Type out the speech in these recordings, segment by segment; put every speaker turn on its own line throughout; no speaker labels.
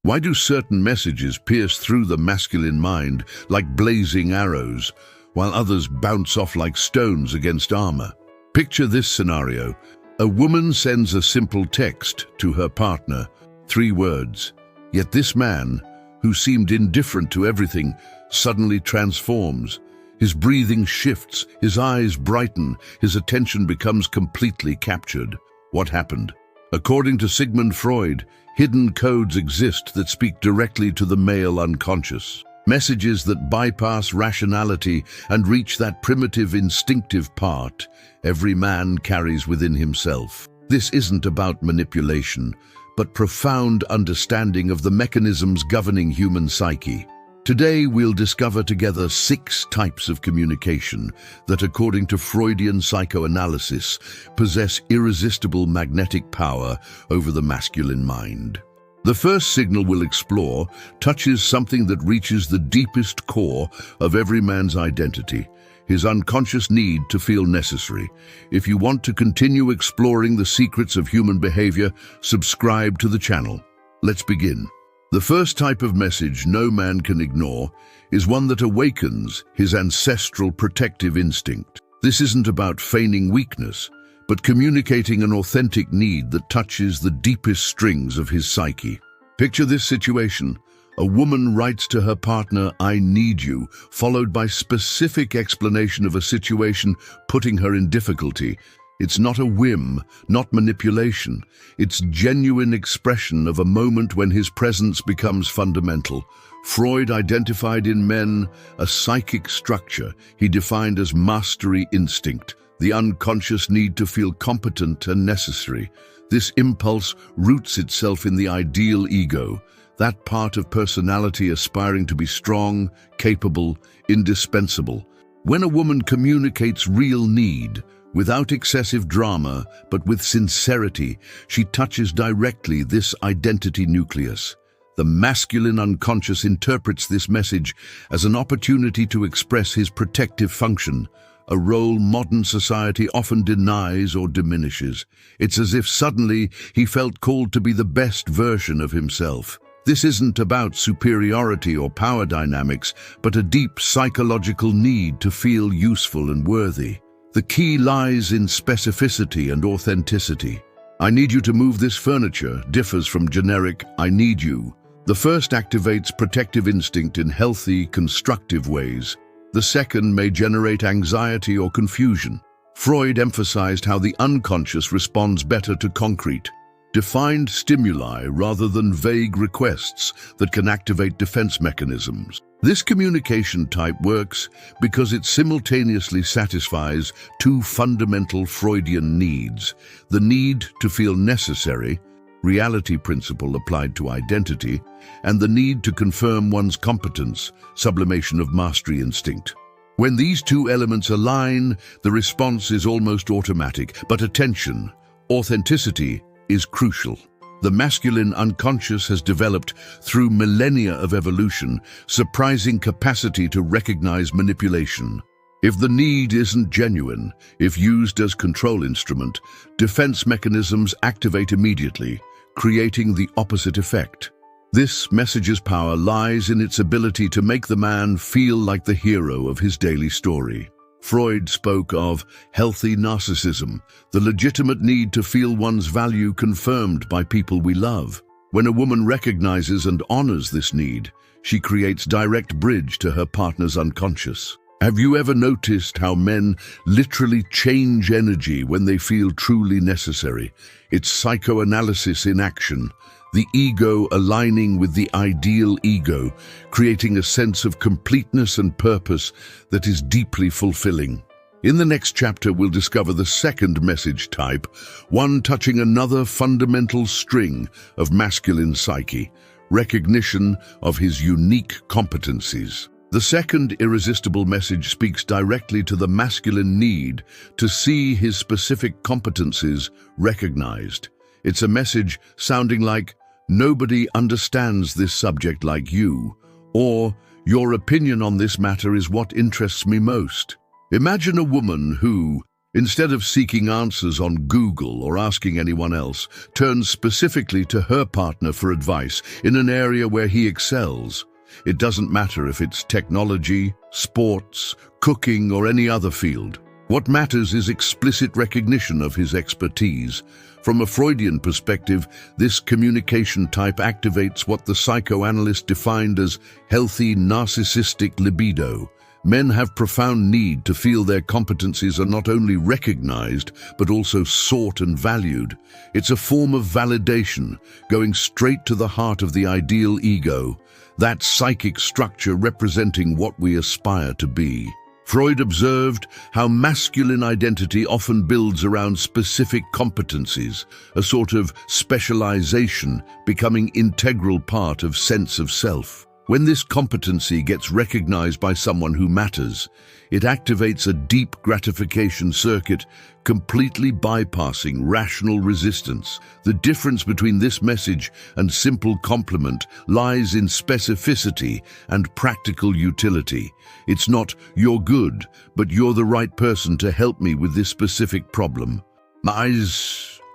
Why do certain messages pierce through the masculine mind like blazing arrows, while others bounce off like stones against armor? Picture this scenario. A woman sends a simple text to her partner, 3 words. Yet this man, who seemed indifferent to everything, suddenly transforms. His breathing shifts, his eyes brighten, his attention becomes completely captured. What happened? According to Sigmund Freud, hidden codes exist that speak directly to the male unconscious. Messages that bypass rationality and reach that primitive instinctive part every man carries within himself. This isn't about manipulation, but profound understanding of the mechanisms governing human psyche. Today we'll discover together 6 types of communication that, according to Freudian psychoanalysis, possess irresistible magnetic power over the masculine mind. The first signal we'll explore touches something that reaches the deepest core of every man's identity, his unconscious need to feel necessary. If you want to continue exploring the secrets of human behavior, subscribe to the channel. Let's begin. The first type of message no man can ignore is one that awakens his ancestral protective instinct. This isn't about feigning weakness, but communicating an authentic need that touches the deepest strings of his psyche. Picture this situation. A woman writes to her partner, "I need you," followed by specific explanation of a situation putting her in difficulty. It's not a whim, not manipulation. It's genuine expression of a moment when his presence becomes fundamental. Freud identified in men a psychic structure he defined as mastery instinct, the unconscious need to feel competent and necessary. This impulse roots itself in the ideal ego, that part of personality aspiring to be strong, capable, indispensable. When a woman communicates real need, without excessive drama, but with sincerity, she touches directly this identity nucleus. The masculine unconscious interprets this message as an opportunity to express his protective function, a role modern society often denies or diminishes. It's as if suddenly he felt called to be the best version of himself. This isn't about superiority or power dynamics, but a deep psychological need to feel useful and worthy. The key lies in specificity and authenticity. "I need you to move this furniture" differs from generic "I need you." The first activates protective instinct in healthy, constructive ways. The second may generate anxiety or confusion. Freud emphasized how the unconscious responds better to concrete, defined stimuli rather than vague requests that can activate defense mechanisms. This communication type works because it simultaneously satisfies 2 fundamental Freudian needs: the need to feel necessary, reality principle applied to identity, and the need to confirm one's competence, sublimation of mastery instinct. When these 2 elements align, the response is almost automatic. But attention, authenticity is crucial. The masculine unconscious has developed, through millennia of evolution, surprising capacity to recognize manipulation. If the need isn't genuine, if used as control instrument, defense mechanisms activate immediately, creating the opposite effect. This message's power lies in its ability to make the man feel like the hero of his daily story. Freud spoke of healthy narcissism, the legitimate need to feel one's value confirmed by people we love. When a woman recognizes and honors this need, she creates direct bridge to her partner's unconscious. Have you ever noticed how men literally change energy when they feel truly necessary? It's psychoanalysis in action. The ego aligning with the ideal ego, creating a sense of completeness and purpose that is deeply fulfilling. In the next chapter, we'll discover the second message type, one touching another fundamental string of masculine psyche, recognition of his unique competencies. The second irresistible message speaks directly to the masculine need to see his specific competencies recognized. It's a message sounding like, "Nobody understands this subject like you," or "Your opinion on this matter is what interests me most." Imagine a woman who, Instead of seeking answers on Google or asking anyone else, turn specifically to her partner for advice in an area where he excels. It doesn't matter if it's technology, sports, cooking, or any other field. What matters is explicit recognition of his expertise. From a Freudian perspective, this communication type activates what the psychoanalyst defined as healthy narcissistic libido. Men have profound need to feel their competencies are not only recognized, but also sought and valued. It's a form of validation, going straight to the heart of the ideal ego, that psychic structure representing what we aspire to be. Freud observed how masculine identity often builds around specific competencies, a sort of specialization becoming integral part of sense of self. When this competency gets recognized by someone who matters, it activates a deep gratification circuit, completely bypassing rational resistance. The difference between this message and simple compliment lies in specificity and practical utility. It's not, "You're good, but you're the right person to help me with this specific problem."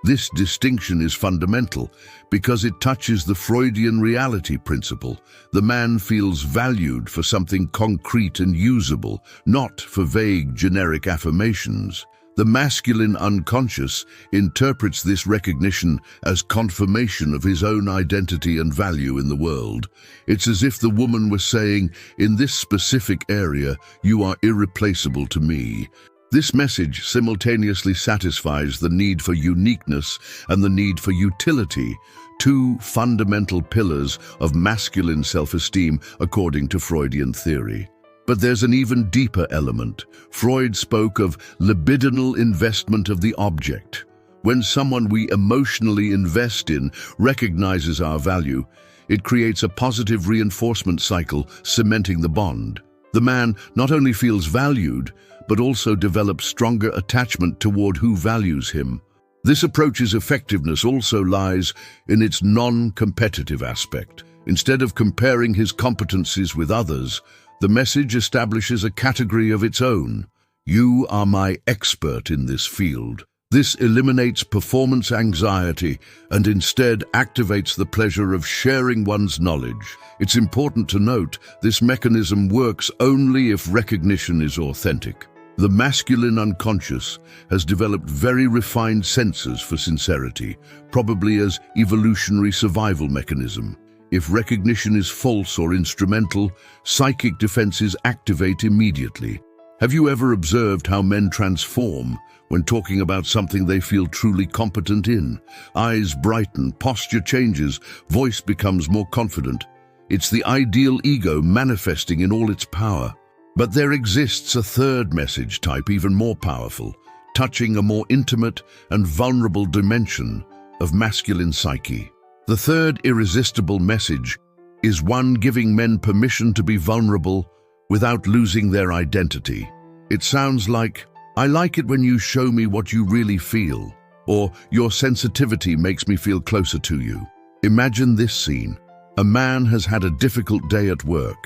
This distinction is fundamental because it touches the Freudian reality principle. The man feels valued for something concrete and usable, not for vague generic affirmations. The masculine unconscious interprets this recognition as confirmation of his own identity and value in the world. It's as if the woman were saying, "In this specific area, you are irreplaceable to me." This message simultaneously satisfies the need for uniqueness and the need for utility, two fundamental pillars of masculine self-esteem according to Freudian theory. But there's an even deeper element. Freud spoke of libidinal investment of the object. When someone we emotionally invest in recognizes our value, it creates a positive reinforcement cycle, cementing the bond. The man not only feels valued, but also develops stronger attachment toward who values him. This approach's effectiveness also lies in its non-competitive aspect. Instead of comparing his competencies with others, the message establishes a category of its own. "You are my expert in this field." This eliminates performance anxiety and instead activates the pleasure of sharing one's knowledge. It's important to note this mechanism works only if recognition is authentic. The masculine unconscious has developed very refined sensors for sincerity, probably as evolutionary survival mechanism. If recognition is false or instrumental, psychic defenses activate immediately. Have you ever observed how men transform when talking about something they feel truly competent in? Eyes brighten, posture changes, voice becomes more confident. It's the ideal ego manifesting in all its power. But there exists a third message type even more powerful, touching a more intimate and vulnerable dimension of masculine psyche. The third irresistible message is one giving men permission to be vulnerable without losing their identity. It sounds like, "I like it when you show me what you really feel," or "Your sensitivity makes me feel closer to you." Imagine this scene. A man has had a difficult day at work.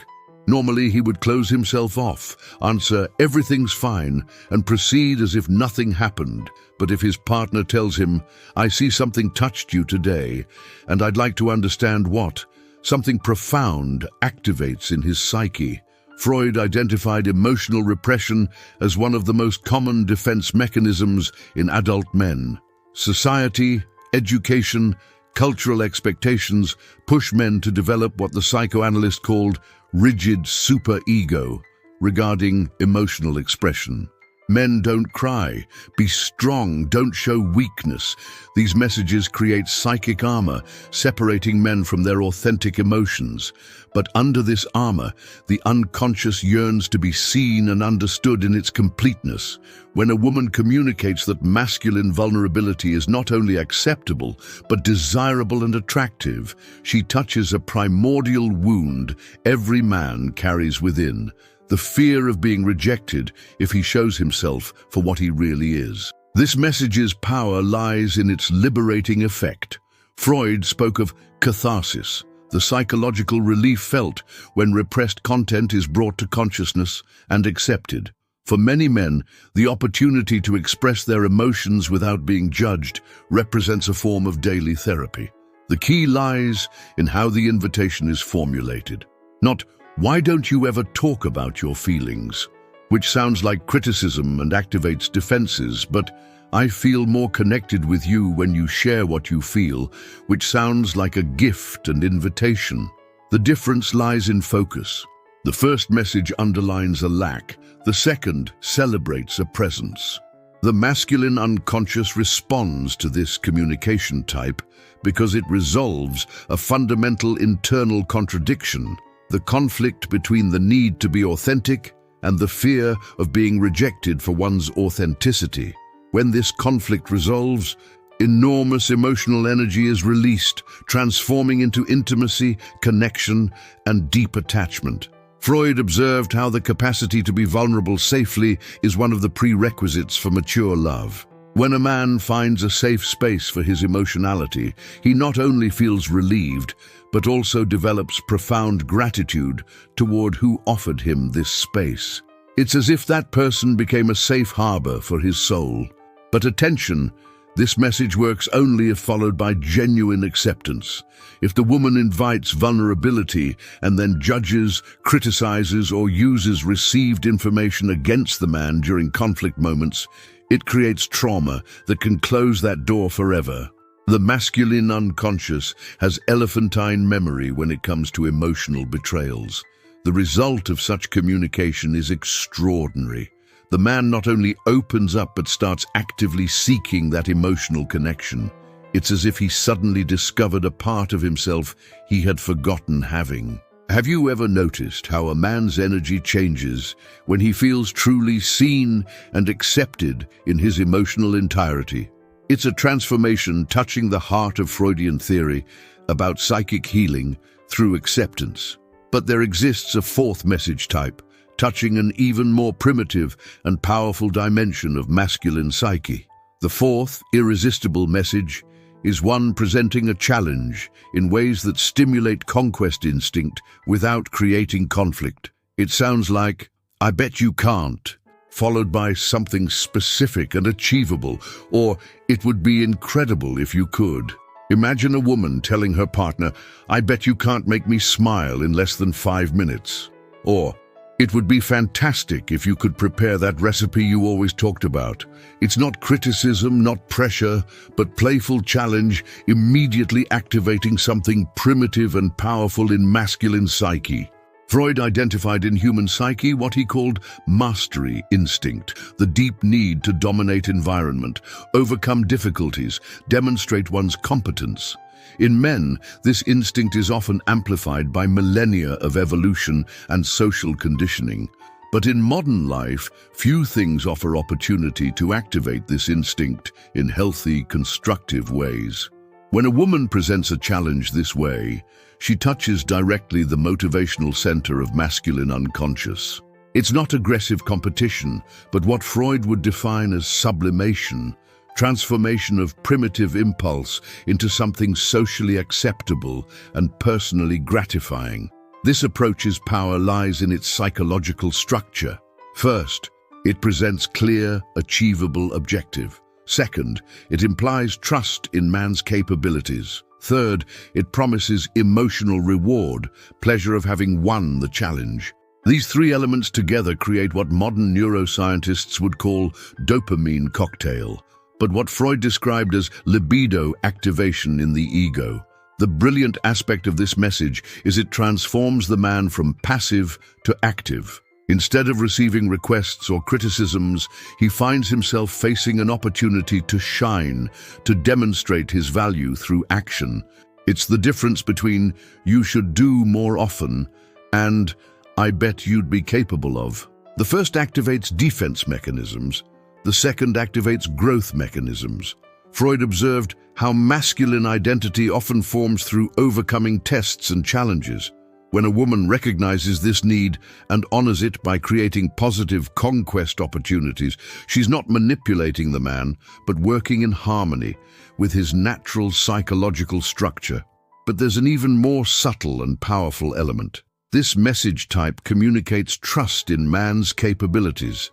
Normally, he would close himself off, answer "everything's fine," and proceed as if nothing happened. But if his partner tells him, "I see something touched you today, and I'd like to understand what," something profound activates in his psyche. Freud identified emotional repression as one of the most common defense mechanisms in adult men. Society, education, cultural expectations push men to develop what the psychoanalyst called rigid superego regarding emotional expression. Men don't cry, be strong, don't show weakness. These messages create psychic armor, separating men from their authentic emotions. But under this armor, the unconscious yearns to be seen and understood in its completeness. When a woman communicates that masculine vulnerability is not only acceptable, but desirable and attractive, she touches a primordial wound every man carries within. The fear of being rejected if he shows himself for what he really is. This message's power lies in its liberating effect. Freud spoke of catharsis, the psychological relief felt when repressed content is brought to consciousness and accepted. For many men, the opportunity to express their emotions without being judged represents a form of daily therapy. The key lies in how the invitation is formulated. Not, "Why don't you ever talk about your feelings?" which sounds like criticism and activates defenses, but "I feel more connected with you when you share what you feel," which sounds like a gift and invitation. The difference lies in focus. The first message underlines a lack, the second celebrates a presence. The masculine unconscious responds to this communication type because it resolves a fundamental internal contradiction, the conflict between the need to be authentic and the fear of being rejected for one's authenticity. When this conflict resolves, enormous emotional energy is released, transforming into intimacy, connection, and deep attachment. Freud observed how the capacity to be vulnerable safely is one of the prerequisites for mature love. When a man finds a safe space for his emotionality, he not only feels relieved, but also develops profound gratitude toward who offered him this space. It's as if that person became a safe harbor for his soul. But attention, this message works only if followed by genuine acceptance. If the woman invites vulnerability and then judges, criticizes, or uses received information against the man during conflict moments, it creates trauma that can close that door forever. The masculine unconscious has elephantine memory when it comes to emotional betrayals. The result of such communication is extraordinary. The man not only opens up but starts actively seeking that emotional connection. It's as if he suddenly discovered a part of himself he had forgotten having. Have you ever noticed how a man's energy changes when he feels truly seen and accepted in his emotional entirety? It's a transformation touching the heart of Freudian theory about psychic healing through acceptance. But there exists a fourth message type, touching an even more primitive and powerful dimension of masculine psyche. The fourth, irresistible message is one presenting a challenge in ways that stimulate conquest instinct without creating conflict. It sounds like, "I bet you can't," followed by something specific and achievable, or "It would be incredible if you could." Imagine a woman telling her partner, "I bet you can't make me smile in less than 5 minutes." Or, "It would be fantastic if you could prepare that recipe you always talked about." It's not criticism, not pressure, but playful challenge, immediately activating something primitive and powerful in masculine psyche. Freud identified in human psyche what he called mastery instinct, the deep need to dominate environment, overcome difficulties, demonstrate one's competence. In men, this instinct is often amplified by millennia of evolution and social conditioning. But in modern life, few things offer opportunity to activate this instinct in healthy, constructive ways. When a woman presents a challenge this way, she touches directly the motivational center of masculine unconscious. It's not aggressive competition, but what Freud would define as sublimation, transformation of primitive impulse into something socially acceptable and personally gratifying. This approach's power lies in its psychological structure. First, it presents clear, achievable objective. Second, it implies trust in man's capabilities. Third, it promises emotional reward, pleasure of having won the challenge. These three elements together create what modern neuroscientists would call dopamine cocktail, but what Freud described as libido activation in the ego. The brilliant aspect of this message is it transforms the man from passive to active. Instead of receiving requests or criticisms, he finds himself facing an opportunity to shine, to demonstrate his value through action. It's the difference between "you should do more often" and "I bet you'd be capable of." The first activates defense mechanisms, the second activates growth mechanisms. Freud observed how masculine identity often forms through overcoming tests and challenges. When a woman recognizes this need and honors it by creating positive conquest opportunities, she's not manipulating the man, but working in harmony with his natural psychological structure. But there's an even more subtle and powerful element. This message type communicates trust in man's capabilities.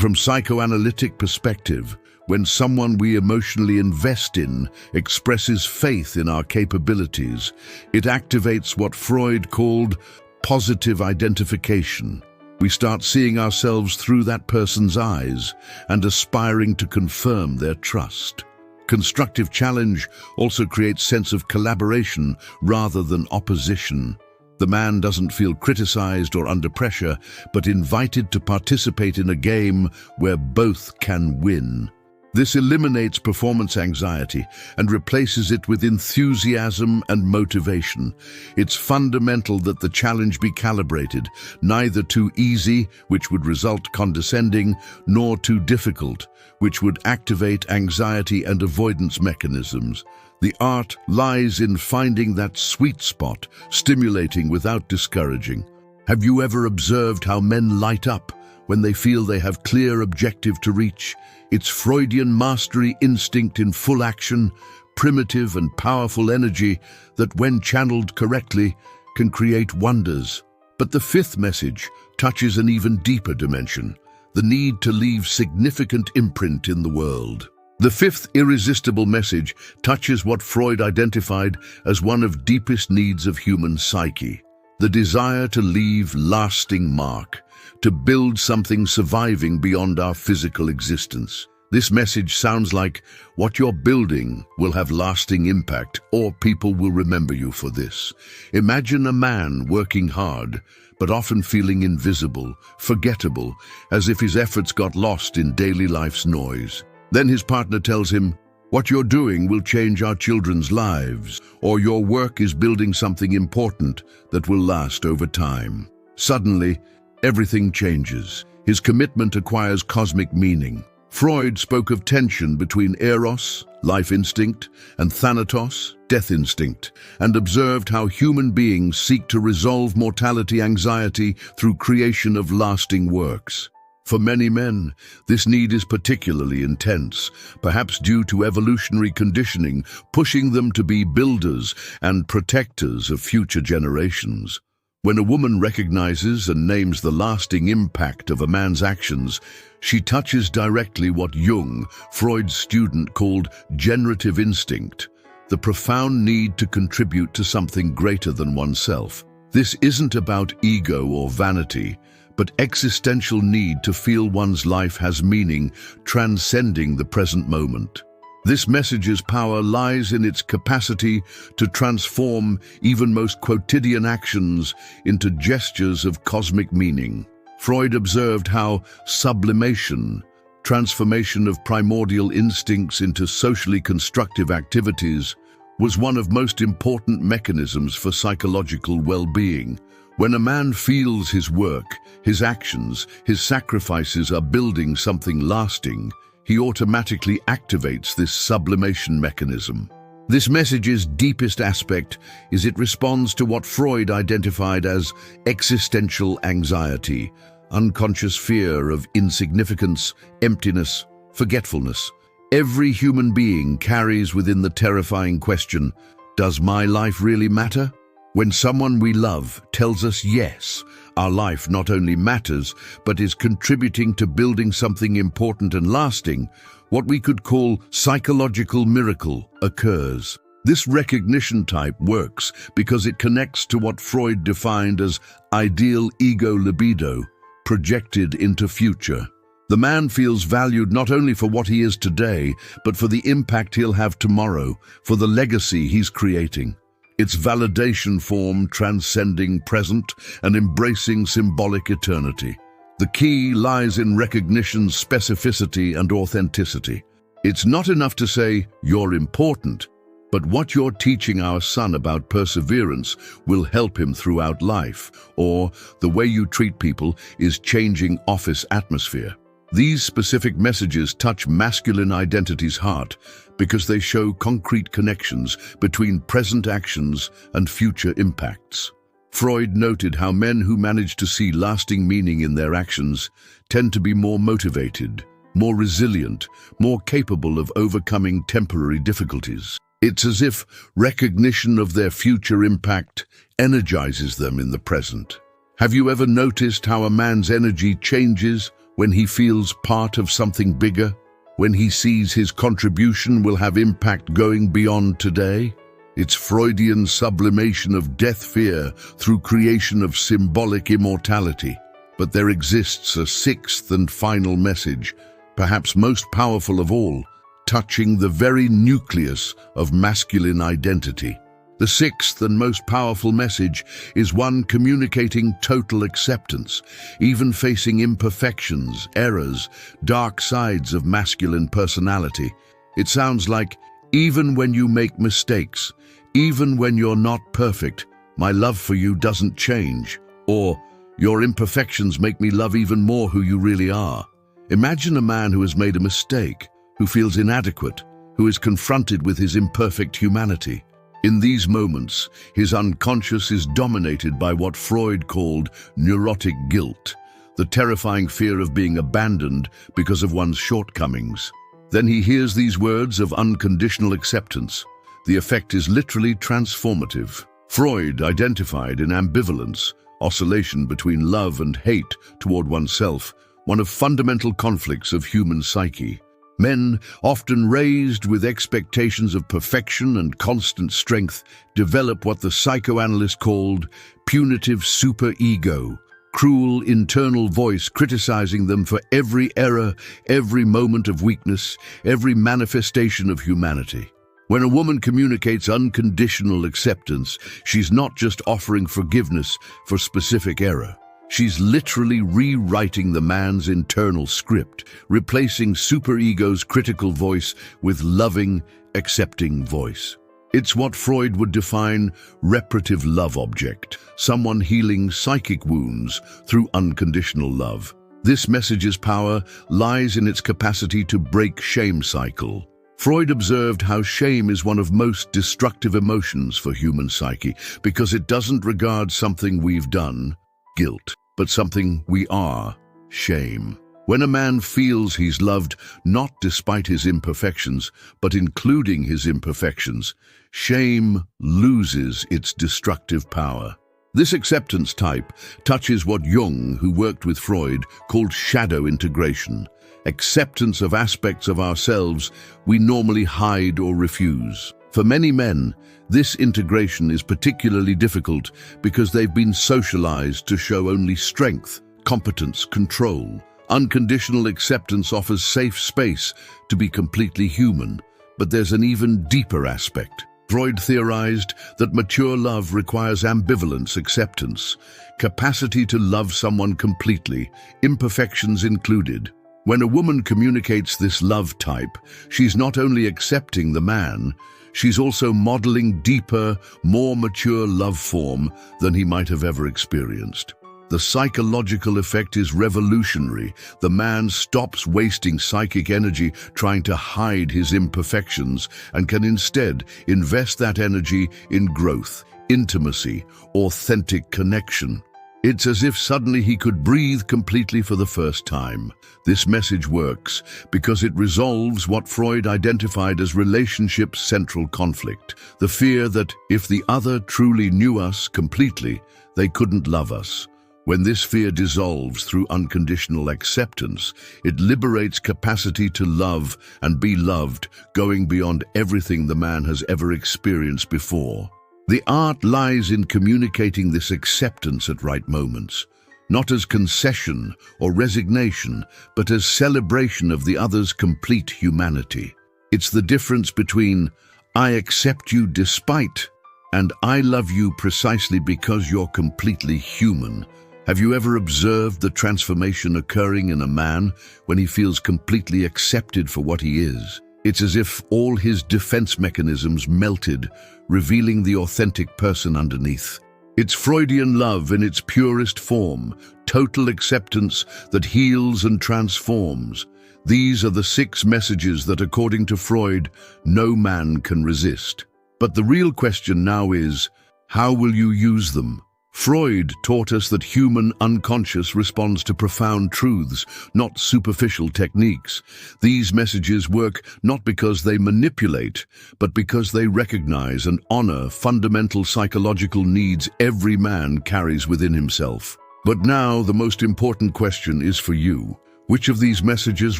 From psychoanalytic perspective, when someone we emotionally invest in expresses faith in our capabilities, it activates what Freud called positive identification. We start seeing ourselves through that person's eyes and aspiring to confirm their trust. Constructive challenge also creates sense of collaboration rather than opposition. The man doesn't feel criticized or under pressure, but invited to participate in a game where both can win. This eliminates performance anxiety and replaces it with enthusiasm and motivation. It's fundamental that the challenge be calibrated, neither too easy, which would result condescending, nor too difficult, which would activate anxiety and avoidance mechanisms. The art lies in finding that sweet spot, stimulating without discouraging. Have you ever observed how men light up when they feel they have clear objective to reach? It's Freudian mastery instinct in full action, primitive and powerful energy that, when channeled correctly, can create wonders. But the fifth message touches an even deeper dimension, the need to leave significant imprint in the world. The fifth irresistible message touches what Freud identified as one of deepest needs of human psyche, the desire to leave lasting mark, to build something surviving beyond our physical existence. This message sounds like what you're building will have lasting impact, or people will remember you for this. Imagine a man working hard, but often feeling invisible, forgettable, as if his efforts got lost in daily life's noise. Then his partner tells him, "What you're doing will change our children's lives," or "Your work is building something important that will last over time." Suddenly, everything changes. His commitment acquires cosmic meaning. Freud spoke of tension between eros, life instinct, and thanatos, death instinct, and observed how human beings seek to resolve mortality anxiety through creation of lasting works. For many men, this need is particularly intense, perhaps due to evolutionary conditioning, pushing them to be builders and protectors of future generations. When a woman recognizes and names the lasting impact of a man's actions, she touches directly what Jung, Freud's student, called generative instinct, the profound need to contribute to something greater than oneself. This isn't about ego or vanity, but existential need to feel one's life has meaning, transcending the present moment. This message's power lies in its capacity to transform even most quotidian actions into gestures of cosmic meaning. Freud observed how sublimation, transformation of primordial instincts into socially constructive activities, was one of most important mechanisms for psychological well-being. When a man feels his work, his actions, his sacrifices are building something lasting, he automatically activates this sublimation mechanism. This message's deepest aspect is it responds to what Freud identified as existential anxiety, unconscious fear of insignificance, emptiness, forgetfulness. Every human being carries within the terrifying question, does my life really matter? When someone we love tells us yes, our life not only matters, but is contributing to building something important and lasting, what we could call psychological miracle occurs. This recognition type works because it connects to what Freud defined as ideal ego libido, projected into future. The man feels valued not only for what he is today, but for the impact he'll have tomorrow, for the legacy he's creating. Its validation form transcending present and embracing symbolic eternity. The key lies in recognition's specificity and authenticity. It's not enough to say, "You're important," but what you're teaching our son about perseverance will help him throughout life, or the way you treat people is changing office atmosphere. These specific messages touch masculine identity's heart because they show concrete connections between present actions and future impacts. Freud noted how men who manage to see lasting meaning in their actions tend to be more motivated, more resilient, more capable of overcoming temporary difficulties. It's as if recognition of their future impact energizes them in the present. Have you ever noticed how a man's energy changes when he feels part of something bigger, when he sees his contribution will have impact going beyond today. It's Freudian sublimation of death fear through creation of symbolic immortality. But there exists a sixth and final message, perhaps most powerful of all, touching the very nucleus of masculine identity. The sixth and most powerful message is one communicating total acceptance, even facing imperfections, errors, dark sides of masculine personality. It sounds like, even when you make mistakes, even when you're not perfect, my love for you doesn't change. Or, your imperfections make me love even more who you really are. Imagine a man who has made a mistake, who feels inadequate, who is confronted with his imperfect humanity. In these moments, his unconscious is dominated by what Freud called neurotic guilt, the terrifying fear of being abandoned because of one's shortcomings. Then he hears these words of unconditional acceptance. The effect is literally transformative. Freud identified in ambivalence, oscillation between love and hate toward oneself, one of fundamental conflicts of human psyche. Men, often raised with expectations of perfection and constant strength, develop what the psychoanalyst called punitive superego, cruel internal voice criticizing them for every error, every moment of weakness, every manifestation of humanity. When a woman communicates unconditional acceptance, she's not just offering forgiveness for specific error. She's literally rewriting the man's internal script, replacing superego's critical voice with loving, accepting voice. It's what Freud would define reparative love object, someone healing psychic wounds through unconditional love. This message's power lies in its capacity to break shame cycle. Freud observed how shame is one of most destructive emotions for human psyche because it doesn't regard something we've done, guilt, but something we are, shame. When a man feels he's loved not despite his imperfections, but including his imperfections, shame loses its destructive power. This acceptance type touches what Jung, who worked with Freud, called shadow integration, acceptance of aspects of ourselves we normally hide or refuse. For many men, this integration is particularly difficult because they've been socialized to show only strength, competence, control. Unconditional acceptance offers safe space to be completely human, but there's an even deeper aspect. Freud theorized that mature love requires ambivalence acceptance, capacity to love someone completely, imperfections included. When a woman communicates this love type, she's not only accepting the man, she's also modeling deeper, more mature love form than he might have ever experienced. The psychological effect is revolutionary. The man stops wasting psychic energy trying to hide his imperfections and can instead invest that energy in growth, intimacy, authentic connection. It's as if suddenly he could breathe completely for the first time. This message works because it resolves what Freud identified as relationship's central conflict, the fear that if the other truly knew us completely, they couldn't love us. When this fear dissolves through unconditional acceptance, it liberates capacity to love and be loved, going beyond everything the man has ever experienced before. The art lies in communicating this acceptance at right moments, not as concession or resignation, but as celebration of the other's complete humanity. It's the difference between "I accept you despite" and "I love you precisely because you're completely human." Have you ever observed the transformation occurring in a man when he feels completely accepted for what he is? It's as if all his defense mechanisms melted, revealing the authentic person underneath. It's Freudian love in its purest form, total acceptance that heals and transforms. These are the 6 messages that, according to Freud, no man can resist. But the real question now is, how will you use them? Freud taught us that human unconscious responds to profound truths, not superficial techniques. These messages work not because they manipulate, but because they recognize and honor fundamental psychological needs every man carries within himself. But now the most important question is for you. Which of these messages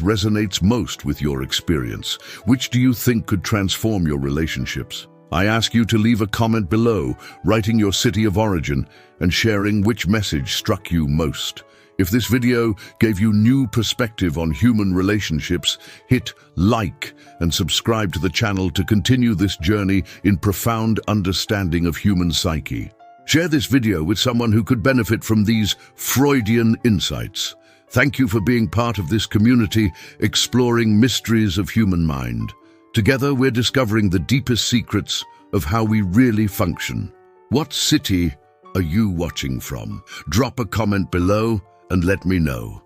resonates most with your experience? Which do you think could transform your relationships? I ask you to leave a comment below, writing your city of origin and sharing which message struck you most. If this video gave you new perspective on human relationships, hit like and subscribe to the channel to continue this journey in profound understanding of human psyche. Share this video with someone who could benefit from these Freudian insights. Thank you for being part of this community exploring mysteries of human mind. Together, we're discovering the deepest secrets of how we really function. What city are you watching from? Drop a comment below and let me know.